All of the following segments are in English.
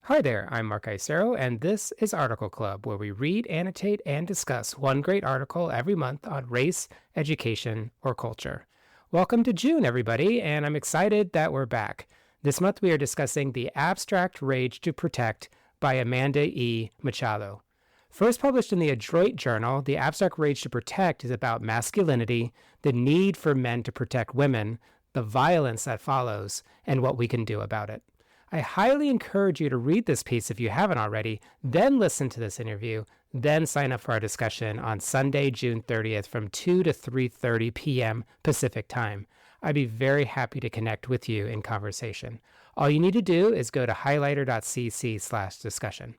Hi there, I'm Mark Isero, and this is Article Club, where we read, annotate, and discuss one great article every month on race, education, or culture. Welcome to June, everybody, and I'm excited that we're back. This month we are discussing The Abstract Rage to Protect by Amanda E. Machado. First published in the Adroit Journal, The Abstract Rage to Protect is about masculinity, the need for men to protect women, the violence that follows, and what we can do about it. I highly encourage you to read this piece if you haven't already, then listen to this interview, then sign up for our discussion on Sunday, June 30th from 2 to 3:30 p.m. Pacific Time. I'd be very happy to connect with you in conversation. All you need to do is go to highlighter.cc/discussion.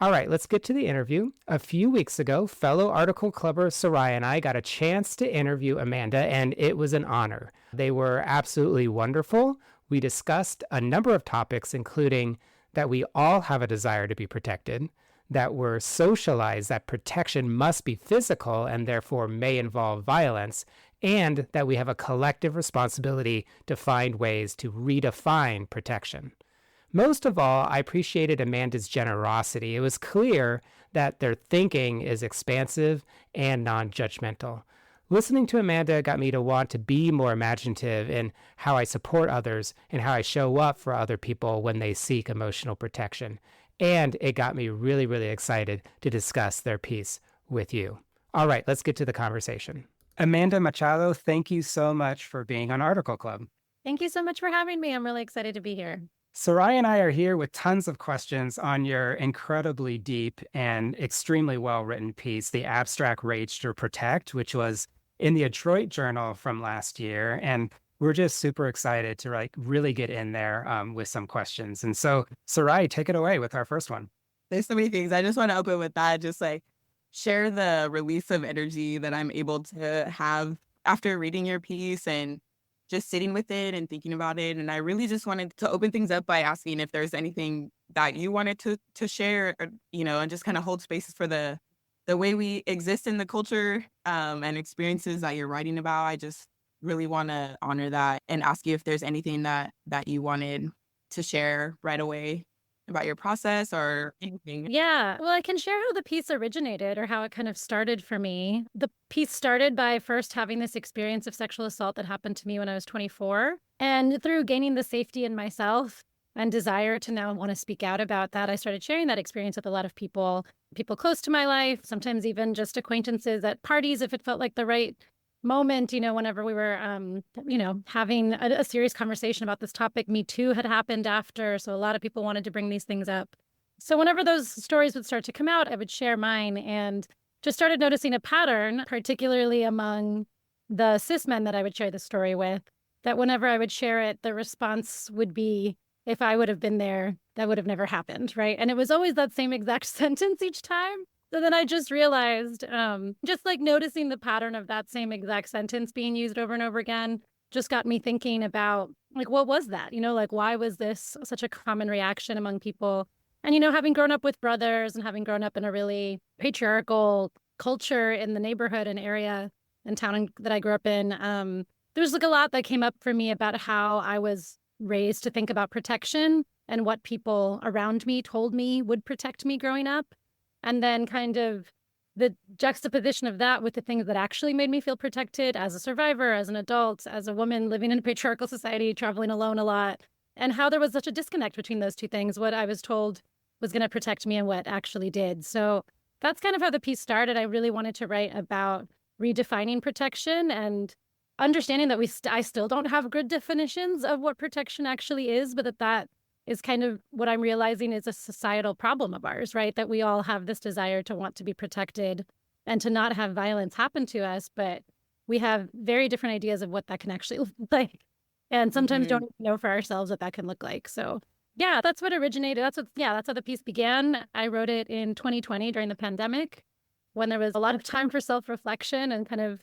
All right, let's get to the interview. A few weeks ago, fellow Article Clubber Sarai and I got a chance to interview Amanda, and it was an honor. They were absolutely wonderful. We discussed a number of topics, including that we all have a desire to be protected, that we're socialized that protection must be physical and therefore may involve violence, and that we have a collective responsibility to find ways to redefine protection. Most of all, I appreciated Amanda's generosity. It was clear that their thinking is expansive and non-judgmental. Listening to Amanda got me to want to be more imaginative in how I support others and how I show up for other people when they seek emotional protection. And it got me really, really excited to discuss their piece with you. All right, let's get to the conversation. Amanda Machado, thank you so much for being on Article Club. Thank you so much for having me. I'm really excited to be here. Sarai and I are here with tons of questions on your incredibly deep and extremely well-written piece, The Abstract Rage to Protect, which was in the Adroit Journal from last year. And we're just super excited to really get in there with some questions. And so, Sarai, take it away with our first one. There's so many things. I just want to open with that, just share the release of energy that I'm able to have after reading your piece and just sitting with it and thinking about it. And I really just wanted to open things up by asking if there's anything that you wanted to share, or, and just kind of hold spaces for the way we exist in the culture and experiences that you're writing about. I just really want to honor that and ask you if there's anything that you wanted to share right away about your process or anything. Yeah, well, I can share how the piece originated or how it kind of started for me. The piece started by first having this experience of sexual assault that happened to me when I was 24. And through gaining the safety in myself and desire to now want to speak out about that, I started sharing that experience with a lot of people close to my life, sometimes even just acquaintances at parties if it felt like the right moment, whenever we were, having a serious conversation about this topic. Me Too had happened after, so a lot of people wanted to bring these things up. So whenever those stories would start to come out, I would share mine and just started noticing a pattern, particularly among the cis men that I would share the story with, that whenever I would share it, the response would be, if I would have been there, that would have never happened, right? And it was always that same exact sentence each time. So then I just realized, just noticing the pattern of that same exact sentence being used over and over again, just got me thinking about, what was that? Why was this such a common reaction among people? And, having grown up with brothers and having grown up in a really patriarchal culture in the neighborhood and area and town that I grew up in, there's a lot that came up for me about how I was raised to think about protection and what people around me told me would protect me growing up. And then kind of the juxtaposition of that with the things that actually made me feel protected as a survivor, as an adult, as a woman living in a patriarchal society, traveling alone a lot, and how there was such a disconnect between those two things, what I was told was going to protect me and what actually did. So that's kind of how the piece started. I really wanted to write about redefining protection and understanding that I still don't have good definitions of what protection actually is, but that is kind of what I'm realizing is a societal problem of ours, right? That we all have this desire to want to be protected and to not have violence happen to us, but we have very different ideas of what that can actually look like. And sometimes don't even know for ourselves what that can look like. So yeah, that's what originated. That's how the piece began. I wrote it in 2020 during the pandemic when there was a lot of time for self-reflection and kind of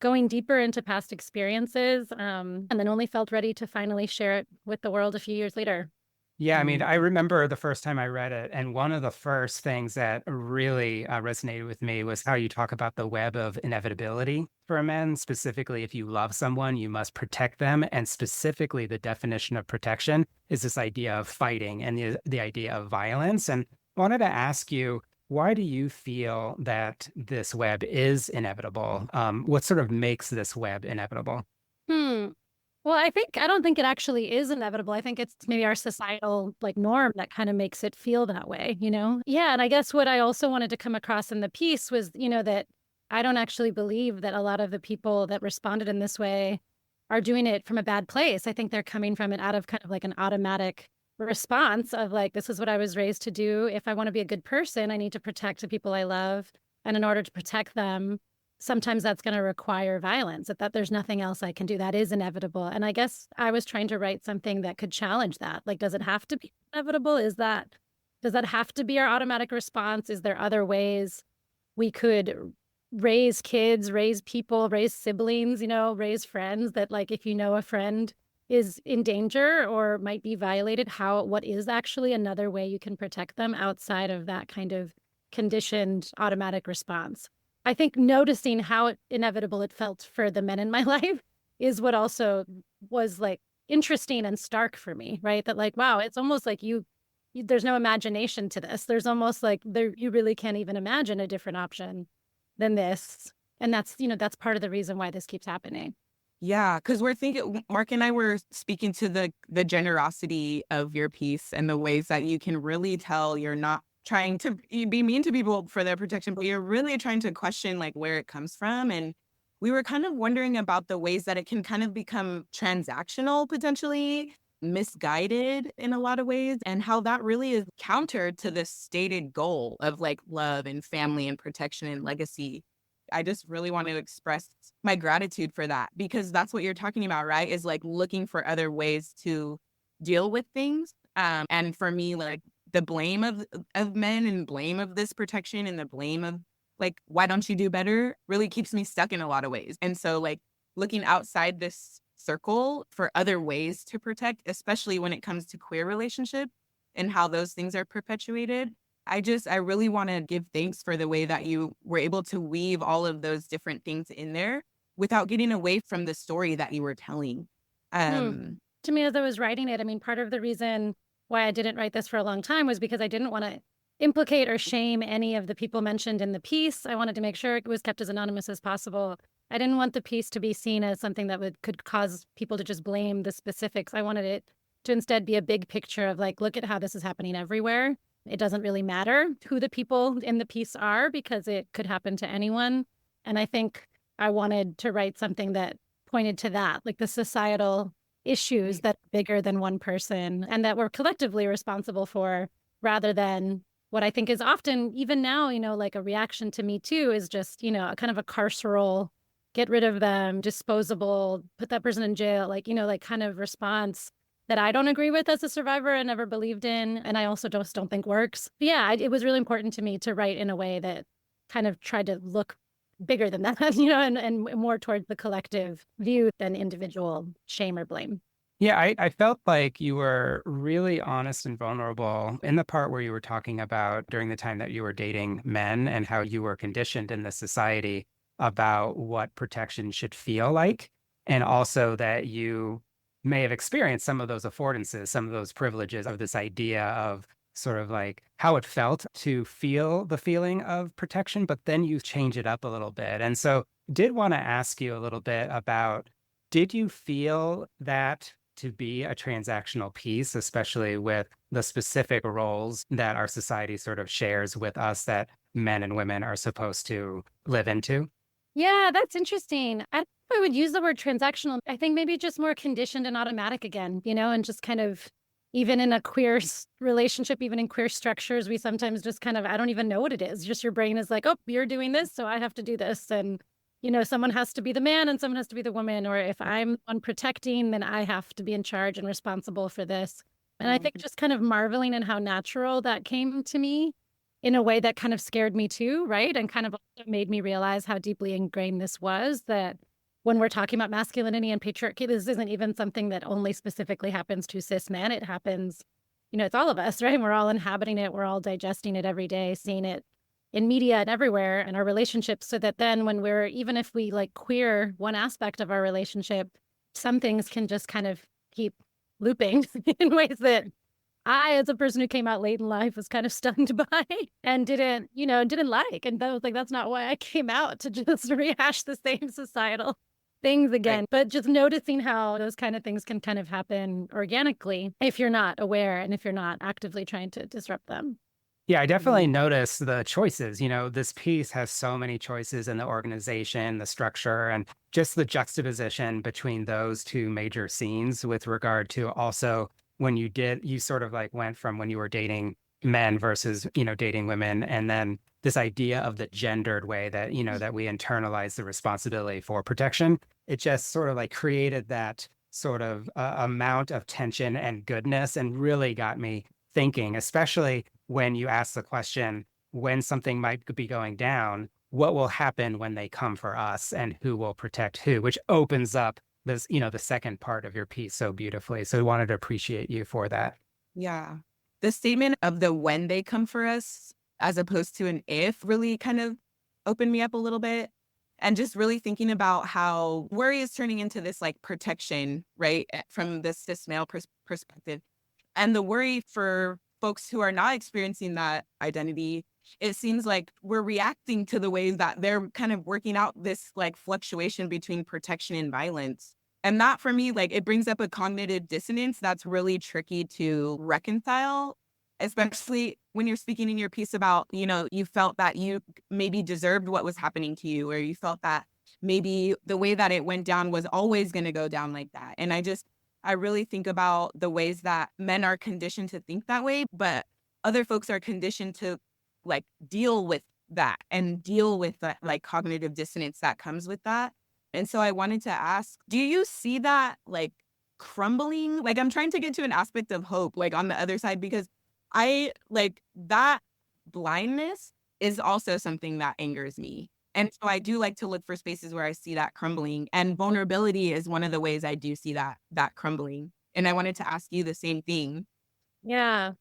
going deeper into past experiences, and then only felt ready to finally share it with the world a few years later. Yeah, I mean, Mm. I remember the first time I read it, and one of the first things that really resonated with me was how you talk about the web of inevitability for men. Specifically, if you love someone, you must protect them. And specifically, the definition of protection is this idea of fighting and the idea of violence. And I wanted to ask you, why do you feel that this web is inevitable? What sort of makes this web inevitable? Hmm. Well, I don't think it actually is inevitable. I think it's maybe our societal like norm that kind of makes it feel that way, you know? Yeah. And I guess what I also wanted to come across in the piece was, that I don't actually believe that a lot of the people that responded in this way are doing it from a bad place. I think they're coming from it out of kind of like an automatic response of like, this is what I was raised to do. If I want to be a good person, I need to protect the people I love. And in order to protect them, sometimes that's going to require violence, that there's nothing else I can do. That is inevitable. And I guess I was trying to write something that could challenge that. Like, does it have to be inevitable? Does that have to be our automatic response? Is there other ways we could raise kids, raise people, raise siblings, raise friends that like, if you know a friend is in danger or might be violated, what is actually another way you can protect them outside of that kind of conditioned automatic response? I think noticing how inevitable it felt for the men in my life is what also was like interesting and stark for me, right? That like, wow, it's almost like there's no imagination to this. There's almost like you really can't even imagine a different option than this. And that's part of the reason why this keeps happening. Yeah, because we're thinking, Mark and I were speaking to the generosity of your piece and the ways that you can really tell you're not trying to be mean to people for their protection, but you're really trying to question like where it comes from. And we were kind of wondering about the ways that it can kind of become transactional, potentially misguided in a lot of ways, and how that really is counter to the stated goal of like love and family and protection and legacy. I just really want to express my gratitude for that, because that's what you're talking about, right? Is like looking for other ways to deal with things. And for me, like the blame of men and blame of this protection and the blame of like, why don't you do better, really keeps me stuck in a lot of ways. And so like looking outside this circle for other ways to protect, especially when it comes to queer relationships and how those things are perpetuated. I really want to give thanks for the way that you were able to weave all of those different things in there without getting away from the story that you were telling. Hmm. Um, To me, as I was writing it, I mean, part of the reason why I didn't write this for a long time was because I didn't want to implicate or shame any of the people mentioned in the piece. I wanted to make sure it was kept as anonymous as possible. I didn't want the piece to be seen as something that could cause people to just blame the specifics. I wanted it to instead be a big picture of like, look at how this is happening everywhere. It doesn't really matter who the people in the piece are because it could happen to anyone. And I think I wanted to write something that pointed to that, like the societal issues that are bigger than one person and that we're collectively responsible for, rather than what I think is often, even now, like a reaction to Me Too is just, a kind of a carceral, get rid of them, disposable, put that person in jail, like, like kind of response that I don't agree with as a survivor and never believed in. And I also just don't think works. But yeah, it was really important to me to write in a way that kind of tried to look bigger than that, and more towards the collective view than individual shame or blame. Yeah, I felt like you were really honest and vulnerable in the part where you were talking about during the time that you were dating men and how you were conditioned in this society about what protection should feel like. And also that you may have experienced some of those affordances, some of those privileges of this idea of sort of like how it felt to feel the feeling of protection, but then you change it up a little bit. And so did want to ask you a little bit about, did you feel that to be a transactional piece, especially with the specific roles that our society sort of shares with us that men and women are supposed to live into? Yeah, that's interesting. I don't know if I would use the word transactional. I think maybe just more conditioned and automatic again, and just kind of even in a queer relationship, even in queer structures, we sometimes just kind of, I don't even know what it is. Just your brain is like, oh, you're doing this, so I have to do this. And, someone has to be the man and someone has to be the woman. Or if I'm on protecting, then I have to be in charge and responsible for this. And I think just kind of marveling in how natural that came to me in a way that kind of scared me too, right? And kind of also made me realize how deeply ingrained this was, that when we're talking about masculinity and patriarchy, this isn't even something that only specifically happens to cis men. It happens, it's all of us, right? We're all inhabiting it. We're all digesting it every day, seeing it in media and everywhere in our relationships. So that then when even if we like queer one aspect of our relationship, some things can just kind of keep looping in ways that I, as a person who came out late in life, was kind of stunned by and didn't like. And I was like, that's not why I came out, to just rehash the same societal things again. Right. But just noticing how those kind of things can kind of happen organically if you're not aware and if you're not actively trying to disrupt them. Yeah, I definitely notice the choices. This piece has so many choices in the organization, the structure, and just the juxtaposition between those two major scenes with regard to also when you sort of like went from when you were dating men versus, dating women. And then this idea of the gendered way that, that we internalize the responsibility for protection. It just sort of like created that sort of amount of tension and goodness and really got me thinking, especially when you ask the question, when something might be going down, what will happen when they come for us and who will protect who, which opens up this, the second part of your piece so beautifully. So I wanted to appreciate you for that. Yeah. The statement of the when they come for us, as opposed to an if, really kind of opened me up a little bit. And just really thinking about how worry is turning into this like protection, right? From this male perspective. And the worry for folks who are not experiencing that identity, it seems like we're reacting to the ways that they're kind of working out this like fluctuation between protection and violence. And that for me, like it brings up a cognitive dissonance that's really tricky to reconcile, especially when you're speaking in your piece about, you felt that you maybe deserved what was happening to you, or you felt that maybe the way that it went down was always going to go down like that. And I really think about the ways that men are conditioned to think that way, but other folks are conditioned to like deal with that and deal with that like cognitive dissonance that comes with that. And so I wanted to ask, do you see that like crumbling? Like I'm trying to get to an aspect of hope, like on the other side, because I like that blindness is also something that angers me. And so I do like to look for spaces where I see that crumbling, and vulnerability is one of the ways I do see that crumbling. And I wanted to ask you the same thing. Yeah.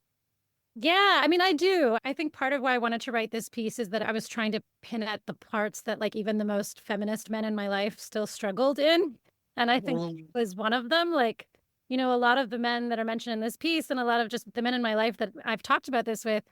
Yeah, I mean, I do. I think part of why I wanted to write this piece is that I was trying to pin at the parts that like even the most feminist men in my life still struggled in. And I think he was one of them. Like, a lot of the men that are mentioned in this piece and a lot of just the men in my life that I've talked about this with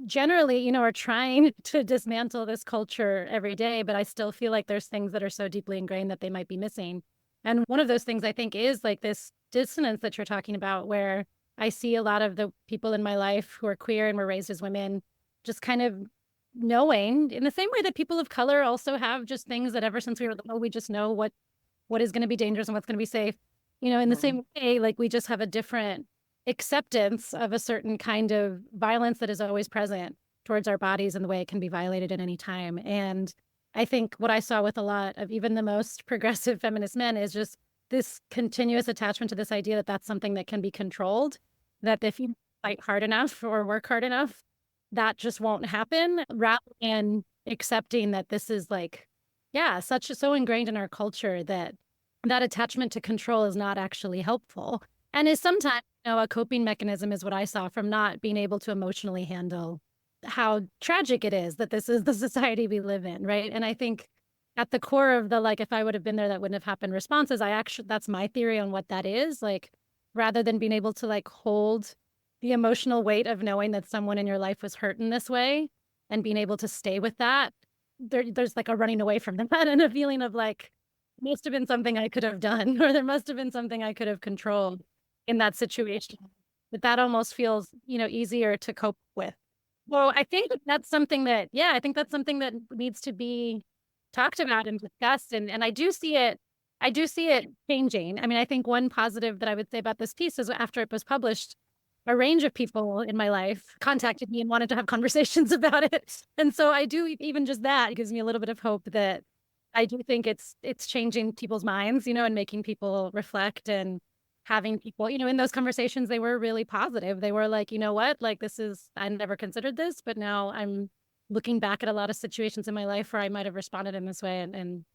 generally, are trying to dismantle this culture every day. But I still feel like there's things that are so deeply ingrained that they might be missing. And one of those things I think is like this dissonance that you're talking about, where I see a lot of the people in my life who are queer and were raised as women just kind of knowing, in the same way that people of color also have just things that ever since we were little, we just know what is going to be dangerous and what's going to be safe. In the same way, like we just have a different acceptance of a certain kind of violence that is always present towards our bodies and the way it can be violated at any time. And I think what I saw with a lot of even the most progressive feminist men is just this continuous attachment to this idea that that's something that can be controlled, that if you fight hard enough or work hard enough, that just won't happen, rather than accepting that this is like, so ingrained in our culture that attachment to control is not actually helpful and is sometimes, a coping mechanism is what I saw from not being able to emotionally handle how tragic it is that this is the society we live in, right? And I think at the core of the, like, if I would have been there, that wouldn't have happened responses, that's my theory on what that is. Like, rather than being able to like hold the emotional weight of knowing that someone in your life was hurt in this way and being able to stay with that, there's like a running away from that and a feeling of like, must have been something I could have done, or there must have been something I could have controlled in that situation. But that almost feels, easier to cope with. Well, I think that's something that, needs to be talked about and discussed. And I do see it changing. I mean, I think one positive that I would say about this piece is after it was published, a range of people in my life contacted me and wanted to have conversations about it. And so I do, even just that gives me a little bit of hope that I do think it's changing people's minds, and making people reflect, and having people, in those conversations, they were really positive. They were like, you know what, like I never considered this, but now I'm looking back at a lot of situations in my life where I might have responded in this way and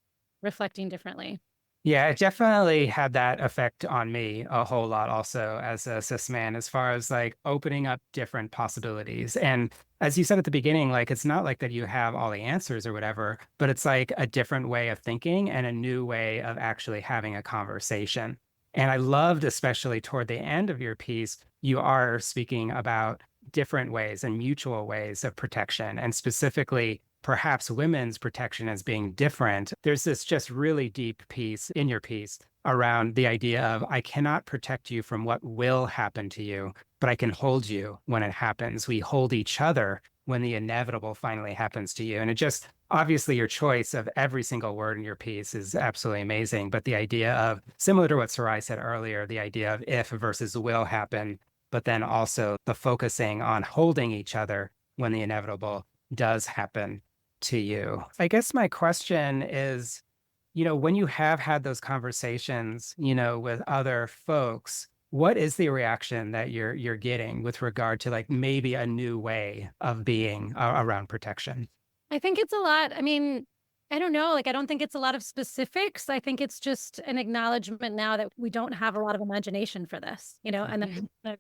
reflecting differently. Yeah, it definitely had that effect on me a whole lot also as a cis man, as far as like opening up different possibilities. And as you said at the beginning, like it's not like that you have all the answers or whatever, but it's like a different way of thinking and a new way of actually having a conversation. And I loved, especially toward the end of your piece, you are speaking about different ways and mutual ways of protection, and specifically perhaps women's protection as being different. There's this just really deep piece in your piece around the idea of I cannot protect you from what will happen to you, but I can hold you when it happens. We hold each other when the inevitable finally happens to you. And it just, obviously, your choice of every single word in your piece is absolutely amazing. But the idea of, similar to what Sarai said earlier, the idea of if versus will happen, but then also the focusing on holding each other when the inevitable does happen to you. I guess my question is, when you have had those conversations, with other folks, what is the reaction that you're getting with regard to like maybe a new way of being around protection? I think it's a lot. I mean, I don't know. Like, I don't think it's a lot of specifics. I think it's just an acknowledgement now that we don't have a lot of imagination for this, and then we've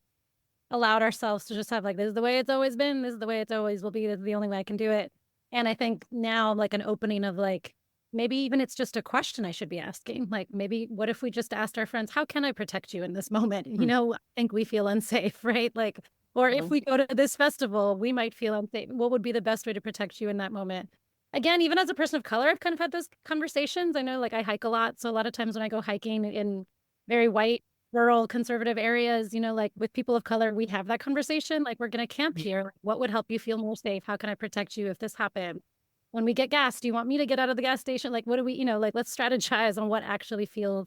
allowed ourselves to just have like, this is the way it's always been. This is the way it's always will be. This is the only way I can do it. And I think now, like, an opening of like, maybe even it's just a question I should be asking. Like, maybe what if we just asked our friends, how can I protect you in this moment? I think we feel unsafe, right? Like, or if we go to this festival, we might feel unsafe. What would be the best way to protect you in that moment? Again, even as a person of color, I've kind of had those conversations. I know, like, I hike a lot. So a lot of times when I go hiking in very white, rural, conservative areas, like with people of color, we have that conversation. Like, we're going to camp here. Like, what would help you feel more safe? How can I protect you if this happened? When we get gas, do you want me to get out of the gas station? Like, what do we, like, let's strategize on what actually feels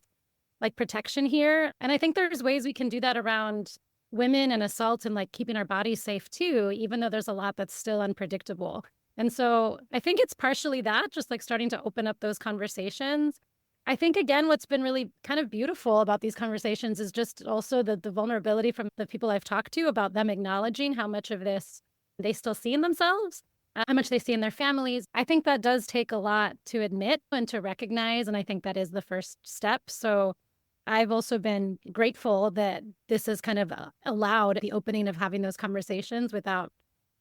like protection here. And I think there's ways we can do that around women and assault and like keeping our bodies safe too, even though there's a lot that's still unpredictable. And so I think it's partially that, just like starting to open up those conversations. I think, again, what's been really kind of beautiful about these conversations is just also the vulnerability from the people I've talked to about them acknowledging how much of this they still see in themselves, how much they see in their families. I think that does take a lot to admit and to recognize. And I think that is the first step. So I've also been grateful that this has kind of allowed the opening of having those conversations without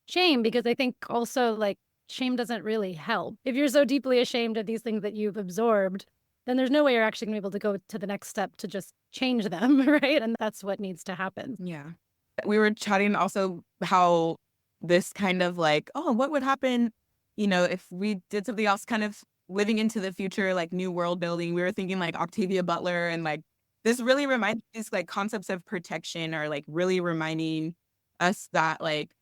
shame, because I think also like shame doesn't really help. If you're so deeply ashamed of these things that you've absorbed, then there's no way you're actually going to be able to go to the next step to just change them, right? And that's what needs to happen. Yeah. We were chatting also how this kind of like, oh, what would happen, if we did something else, kind of living into the future, like new world building. We were thinking like Octavia Butler, and like this really reminds these like concepts of protection are like really reminding us that like,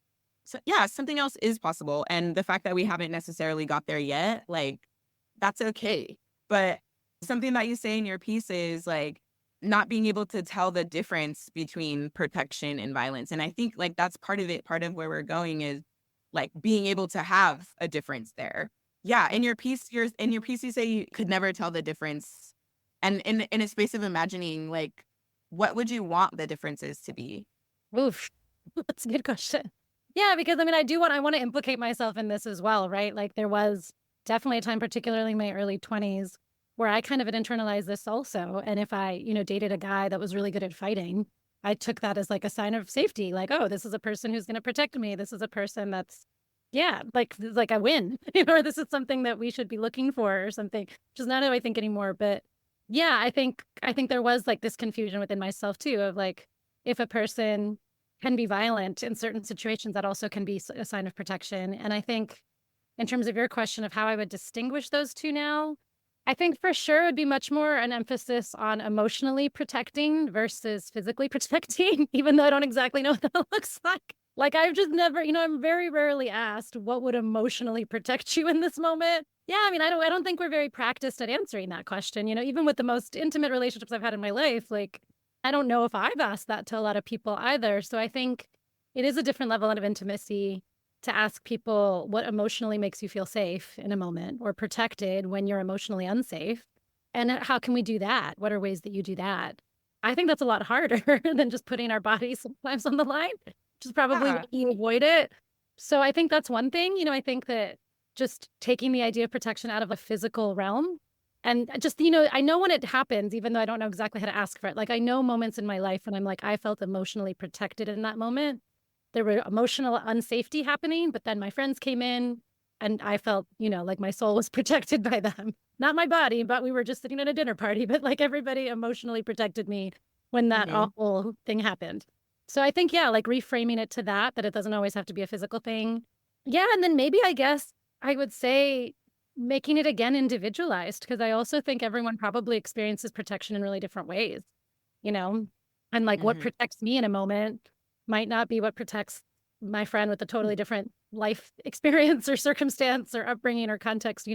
so, yeah, something else is possible. And the fact that we haven't necessarily got there yet, like, that's okay. But something that you say in your piece is like not being able to tell the difference between protection and violence. And I think like that's part of it. Part of where we're going is like being able to have a difference there. Yeah. In your piece, you say you could never tell the difference. And in a space of imagining, like, what would you want the differences to be? Oof, that's a good question. Yeah, because I mean, I want to implicate myself in this as well, right? Like, there was definitely a time, particularly in my early 20s, where I kind of had internalized this also. And if I, dated a guy that was really good at fighting, I took that as like a sign of safety. Like, oh, this is a person who's going to protect me. This is a person that's, yeah, like I win, or this is something that we should be looking for or something, which is not how I think anymore. But yeah, I think there was like this confusion within myself too, of like, if a person can be violent in certain situations, that also can be a sign of protection. And I think in terms of your question of how I would distinguish those two now, I think for sure it would be much more an emphasis on emotionally protecting versus physically protecting, even though I don't exactly know what that looks like. Like, I've just never, I'm very rarely asked what would emotionally protect you in this moment. Yeah, I mean, I don't think we're very practiced at answering that question. Even with the most intimate relationships I've had in my life, like, I don't know if I've asked that to a lot of people either. So I think it is a different level of intimacy to ask people what emotionally makes you feel safe in a moment or protected when you're emotionally unsafe. And how can we do that? What are ways that you do that? I think that's a lot harder than just putting our bodies sometimes on the line, which is probably Yeah. why you avoid it. So I think that's one thing. I think that just taking the idea of protection out of a physical realm And just, I know when it happens, even though I don't know exactly how to ask for it. Like, I know moments in my life when I'm like, I felt emotionally protected in that moment. There were emotional unsafety happening, but then my friends came in and I felt, like my soul was protected by them. Not my body, but we were just sitting at a dinner party, but like everybody emotionally protected me when that awful thing happened. So I think, yeah, like reframing it to that it doesn't always have to be a physical thing. Yeah. And then maybe I guess I would say making it again individualized, because I also think everyone probably experiences protection in really different ways, and like what protects me in a moment might not be what protects my friend with a totally different life experience or circumstance or upbringing or context,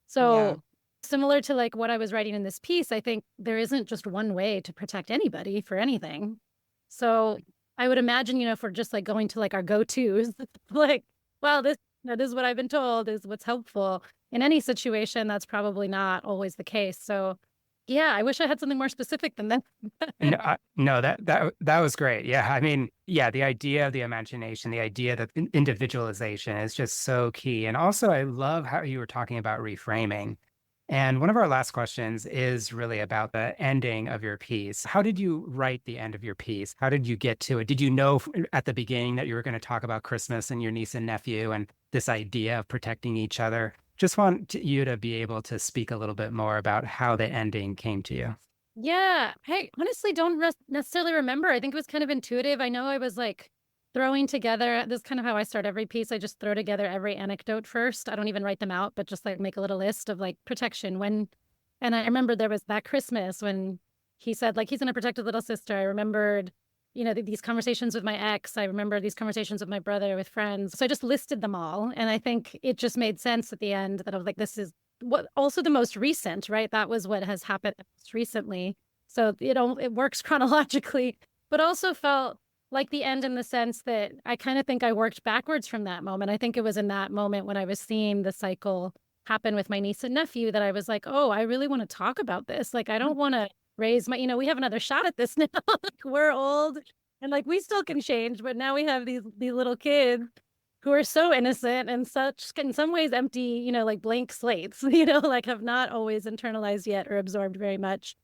So similar to like what I was writing in this piece, I think there isn't just one way to protect anybody for anything. So I would imagine, if we're just like going to like our go-tos, like, well, this is what I've been told is what's helpful. In any situation, that's probably not always the case. So yeah, I wish I had something more specific than that. No, that was great. Yeah. I mean, yeah, the idea of the imagination, the idea that individualization is just so key. And also, I love how you were talking about reframing. And one of our last questions is really about the ending of your piece. How did you write the end of your piece? How did you get to it? Did you know at the beginning that you were going to talk about Christmas and your niece and nephew and this idea of protecting each other? Just want you to be able to speak a little bit more about how the ending came to you. Yeah, I honestly don't necessarily remember. I think it was kind of intuitive. I know I was like throwing together, this is kind of how I start every piece. I just throw together every anecdote first. I don't even write them out, but just like make a little list of like protection. And I remember there was that Christmas when he said like he's going to protect his little sister. I remembered, these conversations with my ex. I remember these conversations with my brother, with friends. So I just listed them all. And I think it just made sense at the end that I was like, this is what also the most recent, right? That was what has happened most recently. So, it works chronologically, but also felt like the end in the sense that I kind of think I worked backwards from that moment. I think it was in that moment when I was seeing the cycle happen with my niece and nephew that I was like, oh, I really want to talk about this. Like, I don't want to raise my, we have another shot at this now. Like, we're old and like we still can change, but now we have these little kids who are so innocent and such, in some ways empty, like blank slates, like have not always internalized yet or absorbed very much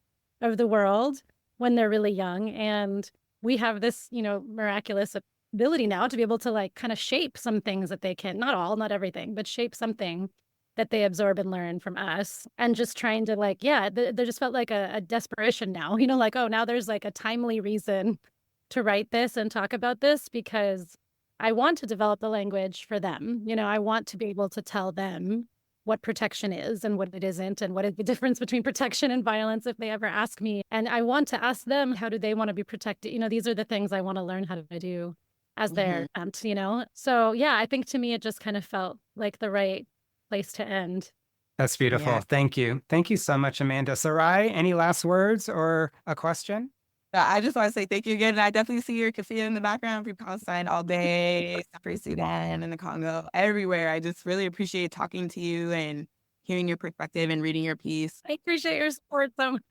of the world when they're really young. And we have this, miraculous ability now to be able to like kind of shape some things that they can, not all, not everything, but shape something that they absorb and learn from us. And just trying to like, there just felt like a desperation now, like, oh, now there's like a timely reason to write this and talk about this because I want to develop the language for them. I want to be able to tell them what protection is and what it isn't, and what is the difference between protection and violence if they ever ask me. And I want to ask them, how do they want to be protected? These are the things I want to learn how to do as their aunt, So yeah, I think to me, it just kind of felt like the right place to end. That's beautiful. Yeah. Thank you. Thank you so much, Amanda. Sarai, any last words or a question? I just want to say thank you again. And I definitely can see it in the background, Free Palestine all day, Free Sudan and the Congo, everywhere. I just really appreciate talking to you and hearing your perspective and reading your piece. I appreciate your support so much.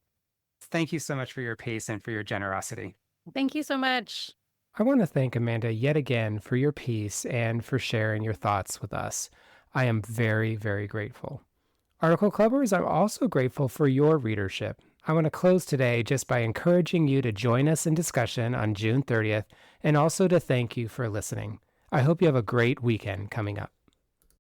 Thank you so much for your pace and for your generosity. Thank you so much. I want to thank Amanda yet again for your piece and for sharing your thoughts with us. I am very, very grateful. Article Clubbers, I'm also grateful for your readership. I want to close today just by encouraging you to join us in discussion on June 30th and also to thank you for listening. I hope you have a great weekend coming up.